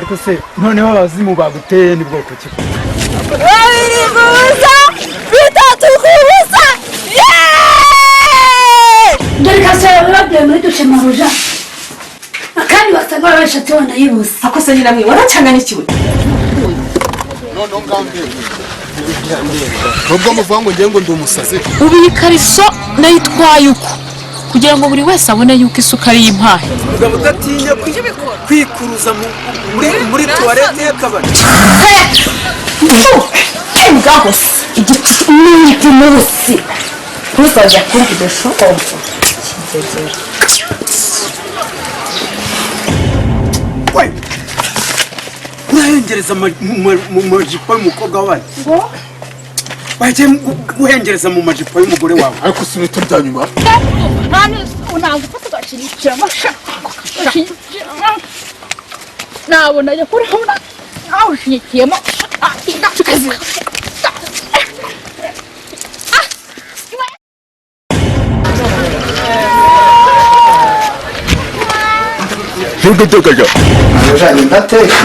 ariko se noneho abazimu baguteye ni bwoko ki? Babiri kubusa bitatu kubusa dore kasera babwiye muri dushe maruja akandi basanga babishatse wanayibuse ako se nyina mwe waracanganikiwe none ngambe nubwo muvango ngiye ngo ndi umusazi ubu iyi kariso nayitwaye uko kugira ngo buri wese abone yuko isuka ari impahe Mugabo udatinya kwikuruza muri toilette y'akabari. ngaho igiti n'igiti n'ubusi ntuzajya kuri kidesho omfo kigegera We urahengereza mu majipo y'umukobwa wawe ngo bagiye guhengereza mu majipo y'umugore wawe ariko subita ryanyuma nani unangu tutugashirikira masha nabona ya kuri hona aho shikiyemo tukazi Nubwo tokajya ajanye ndateka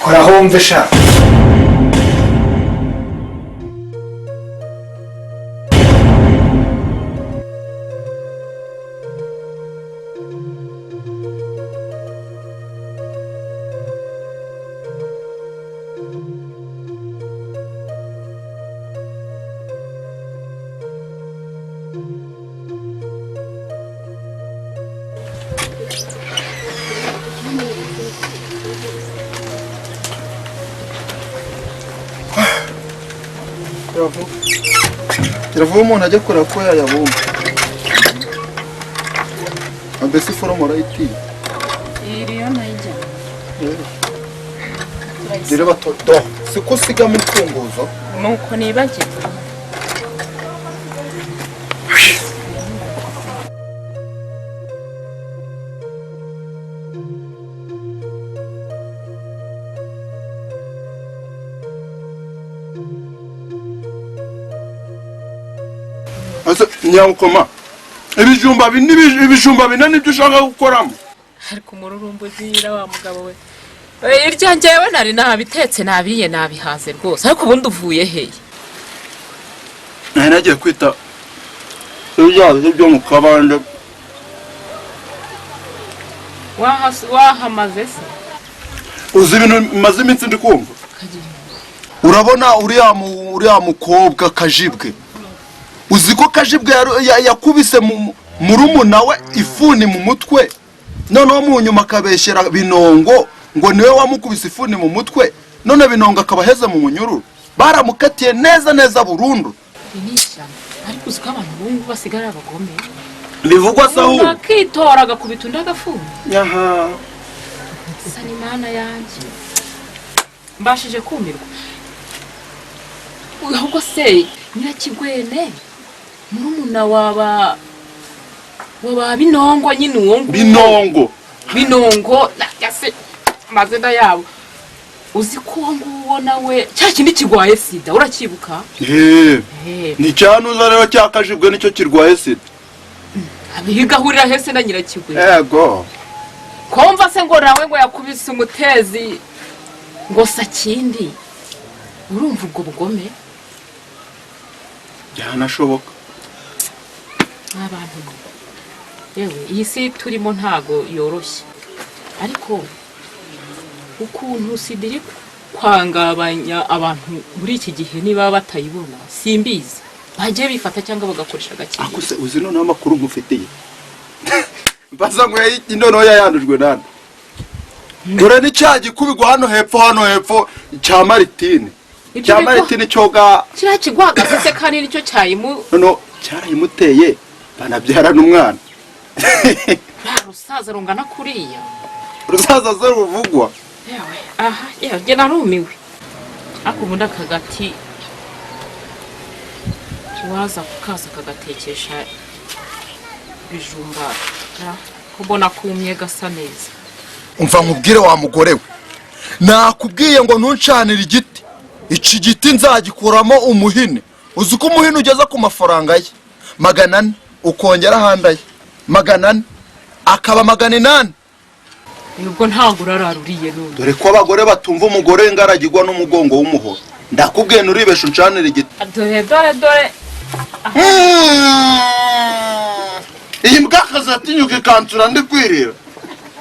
koraho wumve sha kiravuga umuntu ajya kora ko yayabumba ambese foromo rayiti iriyo nayijya dire bato do siko siga mu mfunguzo nuko nibagirwa ase nyamukoma ibijumba binani byo ushaka gukoramo ariko umururumbu uzira wa mugabo we irya njyewe nari nabitetse nabiye nabihaze rwose ariko ubundi uvuye heye nari nagiye kwita ibyazo byo mu kabande wahamaze se uzi ibintu maze iminsi ndi kumva urabona uriya mukobwa Kajibwe uzi ko Kajibwe yakubise murumuna we ifuni mu mutwe noneho mu nyuma akabeshyera Binongo ngo niwe wamukubise ifuni mu mutwe none Binongo akaba aheze mu munyururu baramukatiye neza burundu ariko uzi ko abantu b'ubu basigara abagome bivugwa sahu akitora agakubita undi agafuni yaha sa n'imana yanjye mbashije kumirwa ahubwo se Nyirakigwene murumuna waba Binongo nyine uwo Binongo yase amazina yabo uzi ko nguwo nawe cya kindi kigwaye sida urakibuka ni cyanuza rero cya Kajibwe nicyo kirwaye sida abigahurira hese na Nyirakigwene yego komva se ngo nawe ngo yakubise umutezi ngo sakindi urumva ubwo bugome byanashoboka abantu yewe iyi si turimo ntago yoroshye ariko ukuntu sida iri kwangabanya abantu muri iki gihe niba batayibona simbizi bagiye bifata cyangwa bagakoresha agakino akuse uzi noneho amakuru ngufitiye mbaza ngo noneho yayandujwe nande dore ni cya gikubigwa hano hepfo cya Maritine cya Maritine cyoga kiriya kigwaga se kandi nicyo cyayimu noneho cyarayimuteye banabyarana umwana rusaza rungana kuriya rusaza ze ruvugwa yewe aha yewe narumiwe ako ubundi akagati waza kukaza kagatekesha bijumba kubona kumye gasa neza umva nkubwire wa mugore we nakubwiye ngo ntuncanire igiti iki giti nzagikuramo umuhini uzi ko umuhini ugeza ku mafaranga ye 400 ukongera handaye 400 akaba 800 ubwo ntabwo urararuriye none. dore ko abagore batumva umugore ngaragirwa n'umugongo w'umuhoro ndakubwiye nuribesha uncanira igiti dore iyi mbwakazi atinyuka ikansura ndi kwirira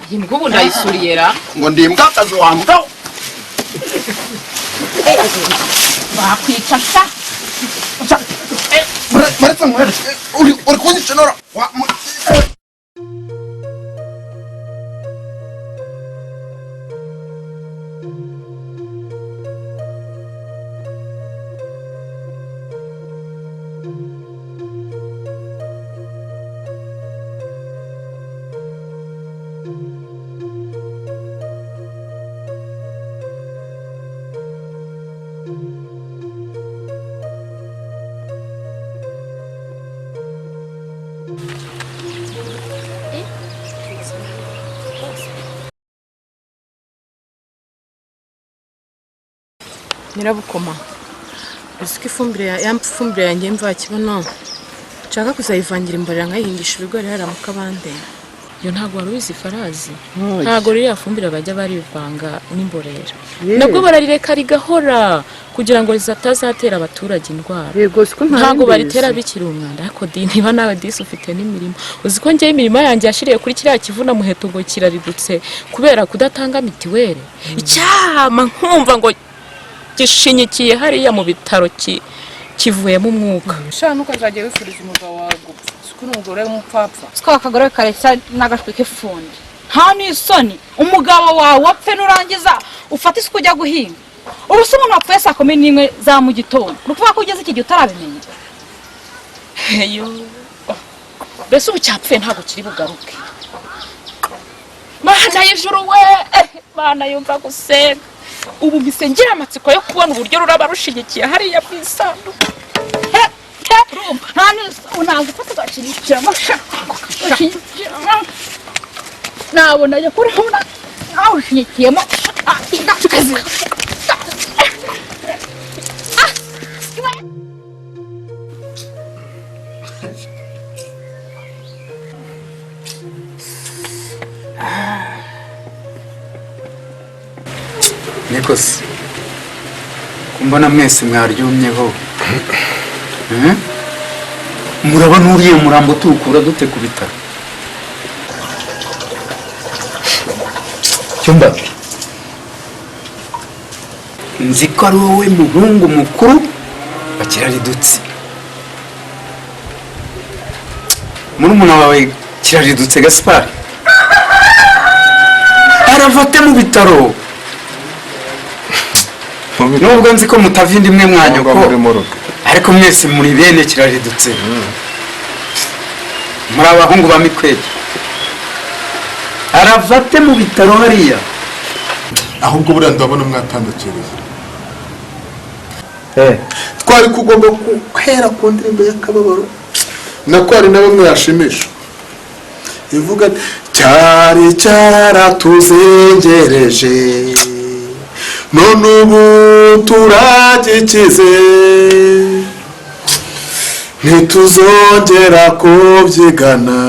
iyi mbwa ubu ndayisuriye ra ngo ndi imbwakazi wambwaho bakwica sha maretse nkwereke uri kunyicenora Nyirabukoma uziko ifumbire yanjye mva kibona nshaka kuzayivangira imborera nkayihingisha ibigori hariya mu kabande yo ntabwo wari ubizi Farazi ntabwo ririya fumbire bajya barivanga n'imborera nabwo bararireka rigahora kugira ngo rizatazatera abaturage indwara ntabwo baritera bikiri umwanda ariko niba nawe disi ufite n'imirimo uzi ko njyewe imirimo yanjye yashiriye kuri kiriya kivuna muheto ngo kiraridutse kubera kudatanga mitiweli icyama nkumva ngo gishinyikiye hariya mu bitaro kivuyemo umwuka shana nuko nzagiye wifuriza umugabo wawe gupfa siko n'umugore w'umupfapfa siko akagore kareshya n'agashwi k'ifundi nta n'isoni umugabo wawe wapfe nurangiza ufata isuku ujya guhinga ubu se umuntu wapfuye saa 11 za mu gitondo ni ukuvuga ko ugeze iki gihe utarabimenya mbese ubu cyapfuye ntabwo kiri bugaruke mana y'ijuru we mana yumva gusenga ubu mpise ngira amatsiko yo kubona uburyo ruraba rushigikiye hariya mu isanduku nta n'isoni ntabwo ufata ugashigikiramo nabona ajya kurabona nawe ushigikiyemo tukazi Nikosi kumbona mwese mwaryumyeho murabona uriye murambo tukura dute ku bitaro cyumba nzi ko ari wowe muhungu mukuru bakiraridutse murumuna wawe kiraridutse Gaspard aravote mu bitaro nubwo nzi ko mutava indi imwe mwanyoko ariko mwese muri bene kiraridutse muri abahungu ba Mikwege aravate mu bitaro hariya ahubwo buriya ndabona mwatandakereye twari kugomba guhera ku ndirimbo y'akababaro nako hari na bamwe yashimisha ivuga cyari cyaratuzengereje none ubu turagikize ntituzongera kubyigana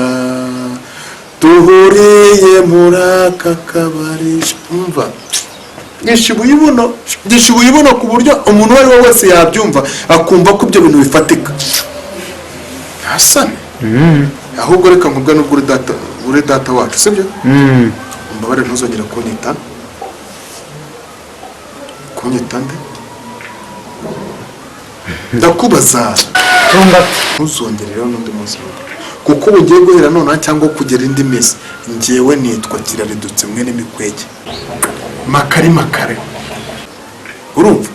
duhuriye muri aka kabari umva gishibuye ibuno ku buryo umuntu uwo ari we wese yabyumva akumva ko ibyo bintu bifatika ntasane ahubwo reka nkubwa n'ubwo uri data wacu sibyo umbabare ntuzongera kunyita nde ndakubaza ntuzongere rero n'undi munsi kuko ubu ugiye guhera nonaha cyangwa kugera indi minsi njyewe nitwa kiraridutse mwene Mikwege makare urumva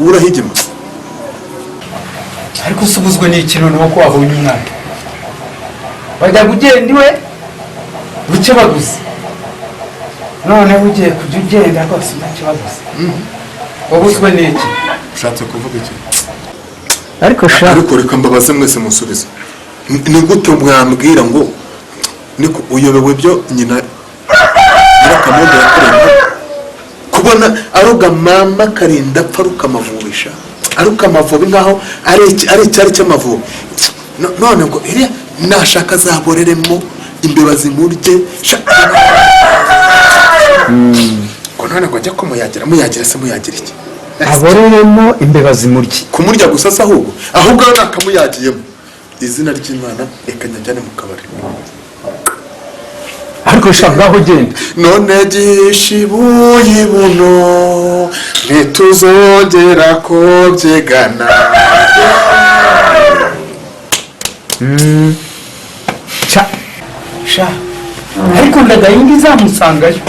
urahigima ariko usubuzwe n'ikintu nuko wabonye umwana bajya kugenda iwe buke baguze none ugiye kujya ugenda rwose nta kibazo wabuzwe n'iki ushatse kuvuga iki ariko reka mbabaze mwese musubize ni gute mwambwira ngo niko uyobewe byo nyina nyirakamondo yakoreye kubona aruga mama karinda apfa rukamavurisha arukamavubi ngaho ari icyari cy'amavubi none ngo iriya nashaka zaboreremo imbeba zimurye ngo none ngo njye ko muyagira se muyagira iki aboreyemo imbeba zimurye kumurya gusa se ahubwo nakamuyagiyemo izina ry'Imana reka njyane mu kabari ariko shabwaho genda none gishibuye buno ntituzongera ko byegana sha ariko ndagahindi izamusangayo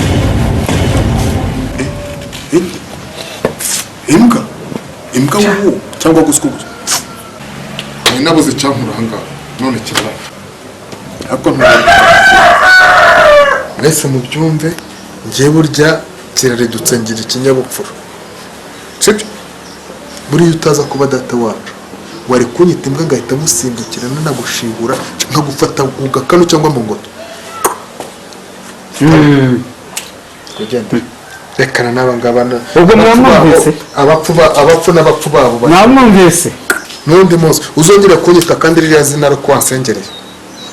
imbwa wubu cyangwa guswa gusa ni nabuze cyankura ahangaha none kibaye ariko mwese mubyumve njye burya kiraredutse ngira ikinyabupfura sibyo buriya utaza kuba data wacu wari kunyita imbwa ngahita musimbukirana nagushibura nkagufata ugakanu cyangwa mu ngoto kugenda rekana n'abangaba ubwo mwamwumvise abapfu n'abapfu babo mwamwumvise n'undi munsi uzongera kunyita kandi ririya zina ari wansengereye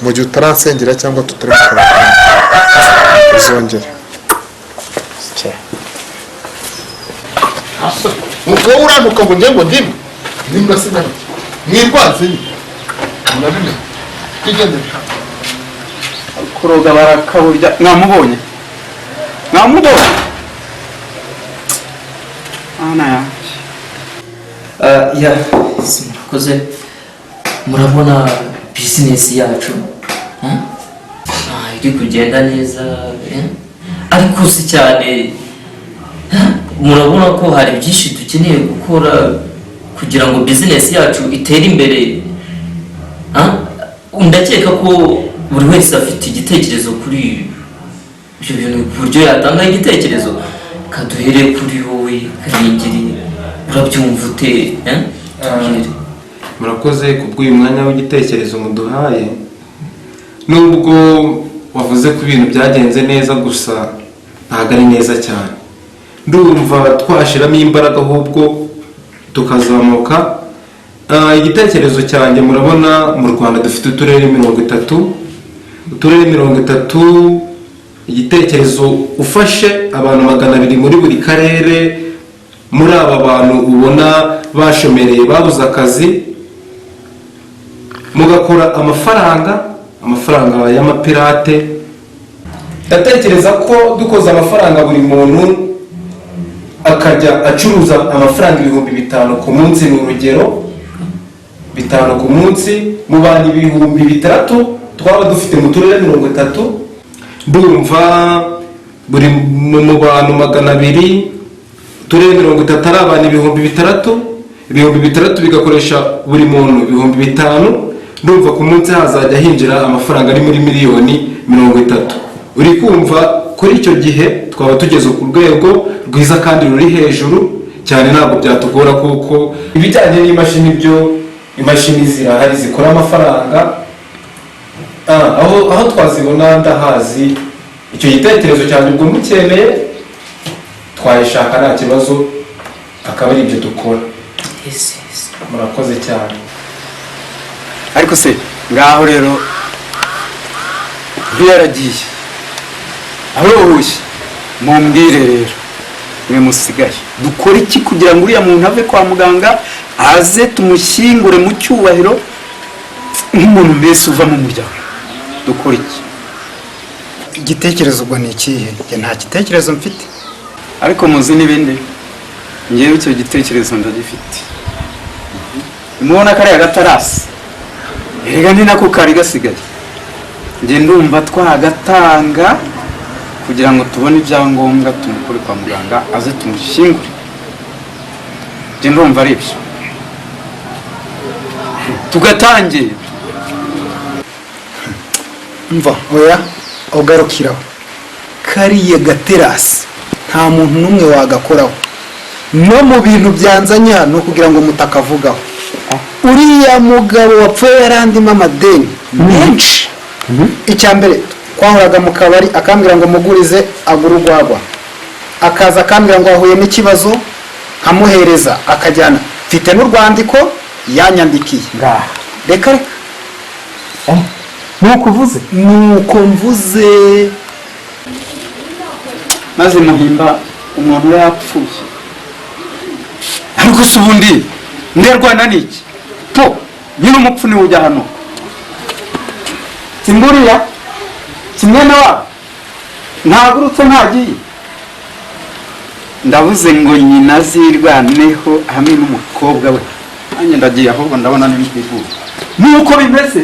mu gihe utaransengera cyangwa tutari gukora uzongera wowe urantuka ngo njye ngo ndimwe nimbwa sinari mwirwanze murabimenya kigendera kuroga barakaburya mwamubonye ana ya murakoze murabona bizinesi yacu iri kugenda neza ariko si cyane murabona ko hari byinshi dukeneye gukora kugira ngo bizinesi yacu itere imbere ndakeka ko buri wese afite igitekerezo kuri ibyo bintu ku buryo yatanga igitekerezo kaduhere kuri wowe Karengeri urabyumva ute murakoze kubw'uyu mwanya w'igitekerezo muduhaye nubwo wavuze ko ibintu byagenze neza gusa ntabwo ari neza cyane ndumva twashiramo imbaraga ahubwo tukazamuka igitekerezo cyanjye murabona mu Rwanda dufite uturere 30 igitekerezo ufashe abantu 200 muri buri karere muri aba bantu ubona bashomereye babuze akazi mugakora amafaranga y'amapirate ndatekereza ko dukoze amafaranga buri muntu akajya acuruza amafaranga 5,000 ku munsi ni urugero 5 ku munsi mu bantu 6,000 twaba dufite mu turere 30 ndumva buri mu bantu 200 turere 30 ari abantu 6,000 bigakoresha buri muntu 5,000 ndumva ku munsi hazajya hinjira amafaranga ari muri miliyoni 30 uri kumva kuri icyo gihe twaba tugeze ku rwego rwiza kandi ruri hejuru cyane ntabwo byatugora kuko ibijyanye n'imashini byo imashini zirahari zikora amafaranga aho twazibona ndahazi icyo gitekerezo cyane ubwo mukeneye twayishaka nta kibazo akaba ari ibyo dukora murakoze cyane ariko se ngaho rero yaragiye arohushye mumbwire rero mwe musigaye dukora iki kugira ngo uriya muntu ave kwa muganga aze tumushyingure mu cyubahiro nk'umuntu mbese uva mu muryango dukora iki igitekerezo ubwo ni ikihe nta gitekerezo mfite ariko muzi n'ibindi ngewe icyo gitekerezo ndagifite mubona kariya gatarasi erega ni nako kari gasigaye njye ndumva twagatanga kugira ngo tubone ibyangombwa tumukure kwa muganga aze tumushyingure njye ndumva ari ibyo tugatangira mva oya ugarukiraho kariya gaterasi nta muntu n'umwe wagakoraho no mu bintu byanzanye hano kugira ngo mutakavugaho uriya mugabo wapfuye yarandimo amadeni menshi icya mbere twahoraga mu kabari akambwira ngo mugurize agura urwagwa akaza akambwira ngo ahuye n'ikibazo nkamuhereza akajyana mfite n'urwandiko yanyandikiye reka nuko uvuze nuko mvuze maze muhimba umuntu we yapfuye. Ariko se ubundi nderwana n'iki po nyine umupfu niwe ujya hano simburiya kimwe na wa ntagurutse ntagiye. Ndavuze ngo nyina zirwaneho hamwe n'umukobwa we, nanjye ndagiye ahubwo ndabona n'ibigugu nuko bimeze.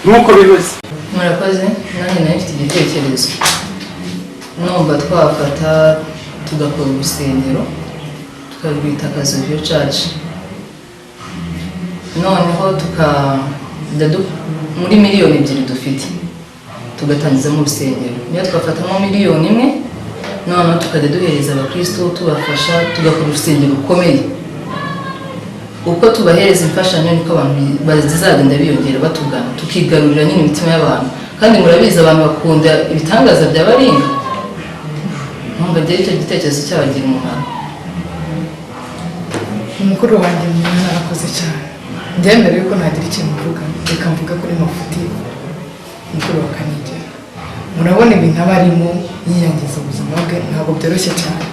Murakoze, nanjye nayo mfite igitekerezo. Numva twafata tugakora urusengero tukarwita Kazoviyo Church, noneho muri miliyoni 2 dufite tugatangizamo urusengero. Niyo twafatamo miliyoni 1 noneho tukajya duhereza abakristo tubafasha tugakora urusengero rukomeye. Uko tubahereza imfashanyo niko abantu bazizagenda biyongera batugana, tukigarurira nyine imitima y'abantu. Kandi murabizi abantu bakunda ibitangaza by'abaringa. Numva rero icyo gitekerezo cyabagira umumaro. Umukuru wanjye mwana arakoze cyane. Ndemera yuko nagira ikintu mvuga, reka mvuga kuri Mafuti mukuru wa Kanigera. Murabona ibintu abarimo yiyangiza ubuzima bwe ntabwo byoroshye cyane.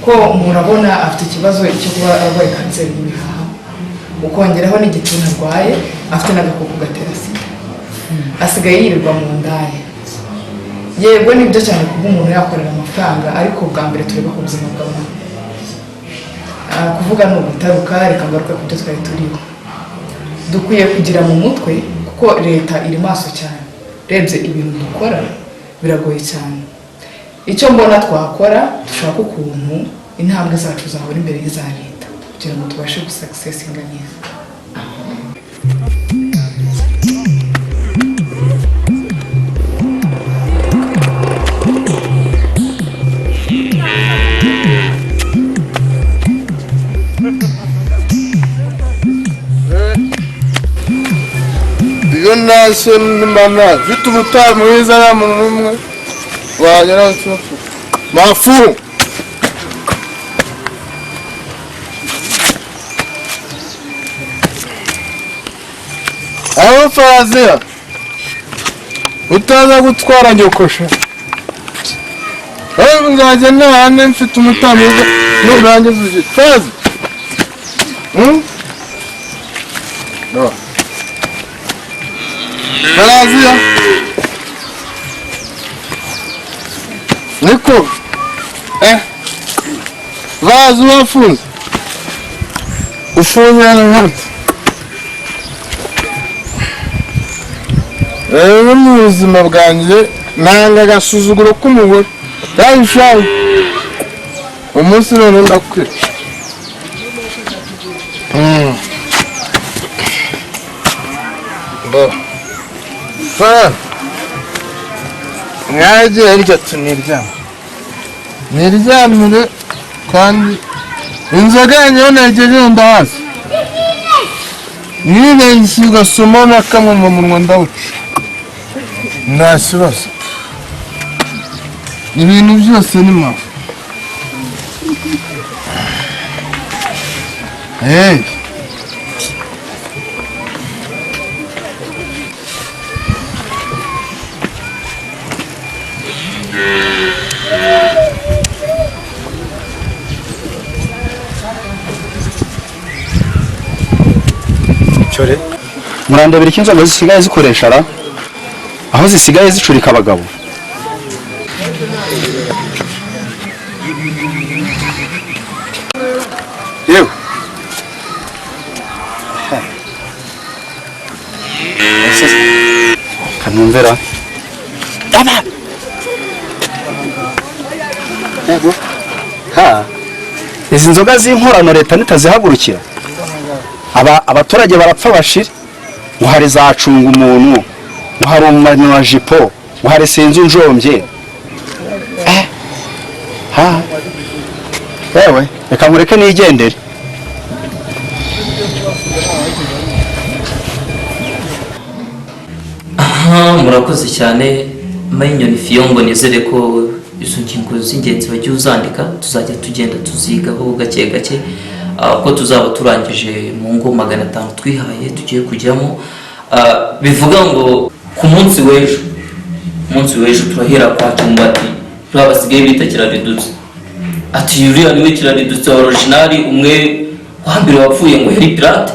Ko murabona afite ikibazo cyo kuba arwaye kanseri y'ibihaha, ukongeraho n'igituntu arwaye, afite n'agakoko gatera sida, asigaye yirirwa mu ndaya. Yego nibyo cyane kuba umuntu yakorera amafaranga, ariko bwa mbere tureba ku buzima bw'abantu. Kuvuga ni ubutaruka, reka ngaruka ku byo twari turiho. Dukwiye kugira mu mutwe kuko leta iri maso cyane. Rebye ibintu dukora biragoye cyane. Icyo mbona twakora dushaka ukuntu intambwe zacu zahora imbere y'iza leta kugira ngo tubashe gusuccessinga neza. iyo nase mbana mfite ubutaha mwiza na muntu umwe wagera mafu aho Fazia utaza gutwara nyokosha nzajya nahane mfite umutaha mwiza nurangiza uje Fazi no Fazia niko vazi wafunze ufunyana nkati rero mu buzima bwanjye nanga agasuzuguro k'umugore yayishaye umunsi none ndakwira mwagiye hirya niryamire kandi inzoga yanjyeho negereyo ndahazi nirengisi ugasoma n'akamwe mu munwa ndawuca nta kibazo ibintu byose ni mafu cyore murandabira iki inzoga zisigaye zikoresha ra aho zisigaye zicurika abagabo. Yewe kanumvera yego izi nzoga z'inkorano leta nitazihagurukira abaturage barapfa bashira. Uhari zacunga umuntu, uhari umumani wa jipo, uhari sinzi unjombye. Yewe reka nkureke nigendere. Murakoze cyane Mayinyoni Fiyongo, nizere ko izo ngingo z'ingenzi bagiye uzandika tuzajya tugenda tuzigaho gake gake ko tuzaba turangije mu ngo 500 twihaye tugiye kujyamo. Bivuga ngo ku munsi w'ejo turahera kwa Cyumbati turiya basigaye bita Kiraridutse, ati uriya niwe Kiraridutse wa originali, umwe wa mbere wapfuye ngo yari pirate.